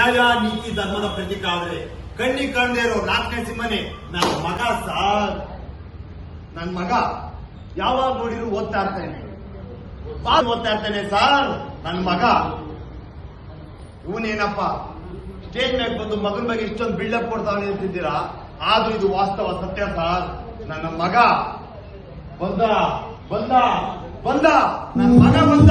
ನ್ಯಾಯ ನೀತಿ ಧರ್ಮದ ಪ್ರತೀಕ ಆದ್ರೆ ಕಣ್ಣಿಗೆ ಕಾಣದೇ ಇರೋ ನಾಲ್ಕನೇ ಸಿಂಹನೇ ನನ್ನ ಮಗ ಸಾರ್. ನನ್ನ ಮಗ ಯಾವಾಗ ನೋಡಿದ್ರು ಓದ್ತಾ ಇರ್ತಾನೆ, ಓದ್ತಾ ಇರ್ತಾನೆ ಸಾರ್. ನನ್ನ ಮಗ ಇವನೇನಪ್ಪ ಸ್ಟೇಜ್ ಮೇಲೆ ಬಂದು ಮಗನ ಬಗ್ಗೆ ಇಷ್ಟೊಂದು ಬಿಲ್ಡಪ್ ಕೊಡ್ತಾವನೆ ಅಂತಿದ್ದೀರಾ, ಆದ್ರೂ ಇದು ವಾಸ್ತವ ಸತ್ಯ ಸಾರ್. ನನ್ನ ಮಗ ಬಂದ ಬಂದ ಬಂದ ನನ್ನ ಮಗ ಬಂದ.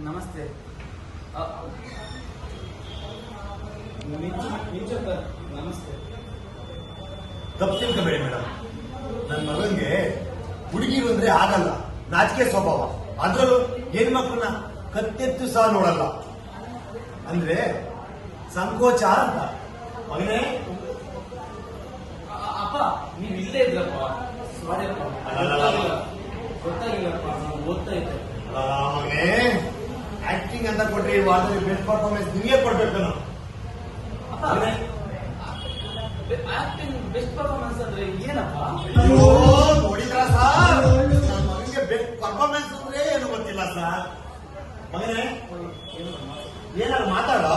ನಮಸ್ತೆ. ನಮಸ್ತೆ. ತಪ್ಪು ತಿಳ್ಕೊಬೇಡಿ ಮೇಡಮ್, ನನ್ನ ಮಗನ್ಗೆ ಹುಡುಗಿರು ಅಂದ್ರೆ ಆಗಲ್ಲ, ನಾಚಿಕೆ ಸ್ವಭಾವ. ಅದ್ರಲ್ಲೂ ಹೆಣ್ಮಕ್ಳನ್ನ ಕತ್ತೆತ್ತು ಸಹ ನೋಡಲ್ಲ, ಅಂದ್ರೆ ಸಂಕೋಚ ಅಂತ. ಮಗನೇ ಅಪ್ಪ ನೀವ್ ಇಲ್ಲೇ ಇದ್ರಪ್ಪ, ಸಾರಿ ಅಪ್ಪ, ಗೊತ್ತಾಗಿಲ್ಲಪ್ಪ, ನಾನು ಓದ್ತಾ ಇದ್ದೆ. ಮಗನೇ ಆಕ್ಟಿಂಗ್ ಅಂತ ಕೊಟ್ರೆ ಈ ವಾರದಲ್ಲಿ ಬೆಸ್ಟ್ ಪರ್ಫಾರ್ಮೆನ್ಸ್ ನಿಮಗೆ ಕೊಡ್ಬೇಕು ನಾವು. ಆಕ್ಟಿಂಗ್ ಬೆಸ್ಟ್ ಪರ್ಫಾರ್ಮೆನ್ಸ್ ಅಂದ್ರೆ ಏನಪ್ಪ? ಅಯ್ಯೋ ನೋಡಿದ್ರ ಸರ್, ನನ್ನ ಮಗನಿಗೆ ಬೆಸ್ಟ್ ಪರ್ಫಾರ್ಮೆನ್ಸ್ ಅಂದ್ರೆ ಏನು ಗೊತ್ತಿಲ್ಲ ಸರ್. ಮಗನೇ ಏನಾದ್ರು ಮಾತಾಡೋ.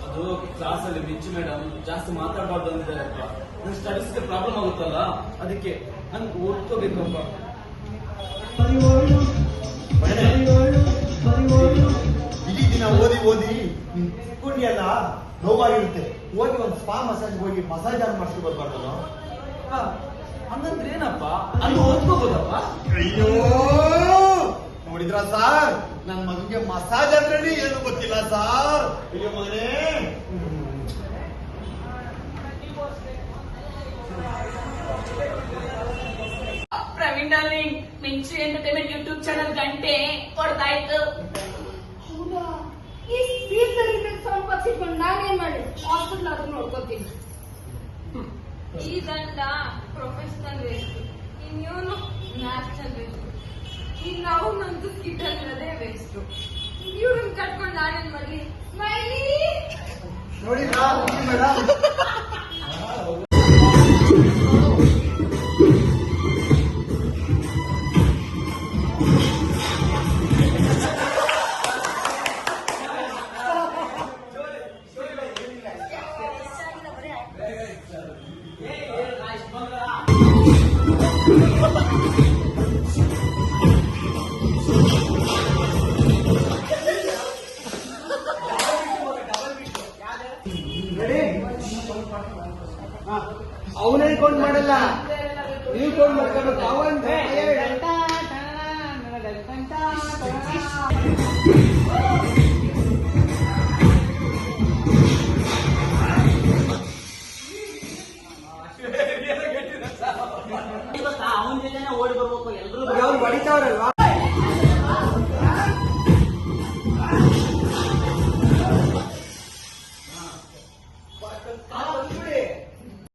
ಅದು ಕ್ಲಾಸ್ ಅಲ್ಲಿ ಮಿಂಚು ಮೇಡಮ್ ಜಾಸ್ತಿ ಮಾತಾಡಬಾರ್ದು ಅಂದಿದ್ದಾರಪ್ಪ. ನನ್ನ ಸ್ಟಡೀಸ್ಗೆ ಪ್ರಾಬ್ಲಮ್ ಆಗುತ್ತಲ್ಲ, ಅದಕ್ಕೆ ನನ್ಗೆ ಓದ್ಕೋಬೇಕಪ್ಪ. ಇಡೀ ದಿನ ಓದಿ ಓದಿ ಕುಂಡಿಯಲ್ಲ ನೋವಾಗಿರುತ್ತೆ. ಹೋಗಿ ಒಂದು ಸ್ಪಾ ಮಸಾಜ್ ಹೋಗಿ ಮಸಾಜ್ ಆನ್ ಮಾಡಿಸ್ಕೊ ಬರ್ಬಾರ್ದು. ಹಂಗಂದ್ರೆ ಏನಪ್ಪ? ಅಲ್ಲಿ ಓದ್ಕೋಬೋದಪ್ಪ? ಅಯ್ಯೋ ನೋಡಿದ್ರ ಸಾರ್, ನನ್ನ ಮಗನಿಗೆ ಮಸಾಜ್ ಅಂದ್ರೆ ಏನು ಗೊತ್ತಿಲ್ಲ ಸಾರ್. ಅಯ್ಯೋ ಮಗನೇ ಪ್ರವೀಣ್ ಡಾರ್ಲಿಂಗ್, ಮಿಂಚು ಎಂಟರ್ಟೈನ್ಮೆಂಟ್ ಯೂಟ್ಯೂಬ್ ಚಾನಲ್ ಗಂಟೆ ಕೊಡ್ತಾಯ್ತು. ಹೌದಾ? ಈ ಸ್ಪೀಕರ್ ಸೌಂಡ್ ಬಾಕ್ಸ್ ಇಟ್ಕೊಂಡು ನಾನೇನ್ ಮಾಡಿ ಹಾಸ್ಪಿಟಲ್ ಆದ್ರೂ ನೋಡ್ಕೋತೀನಿ. ಈ ಗಂಡ ಪ್ರೊಫೆಷನಲ್ ವೇಸ್ಟ್, ಇನ್ನೇನು ನ್ಯಾಷನಲ್ ವೇಸ್ಟ್, ಇನ್ನು ನಾವು ನಂದು ಸ್ಕಿಟ್ ಅಲ್ಲದೆ ವೇಸ್ಟ್. ಇವ್ರನ್ನ ಕಟ್ಕೊಂಡು ನಾನೇನ್ ಮಾಡ್ಲಿ? ಸ್ಮೈಲಿ ನೋಡಿ ಮೇಡಮ್, ಅವನೇ ಕೌಂಟ್ ಮಾಡಲ್ಲ, ನೀವು ಕೌಂಟ್ ಮಾಡ್ಕೋಬೇಕು. ಅವಂತ ಅವನ ಜೊತೆನೆ ಓಡಿ ಬರ್ಬೇಕು ಎಲ್ರು. ಅವ್ರು ಹೊಡಿತಾವ್ರಲ್ವಾ?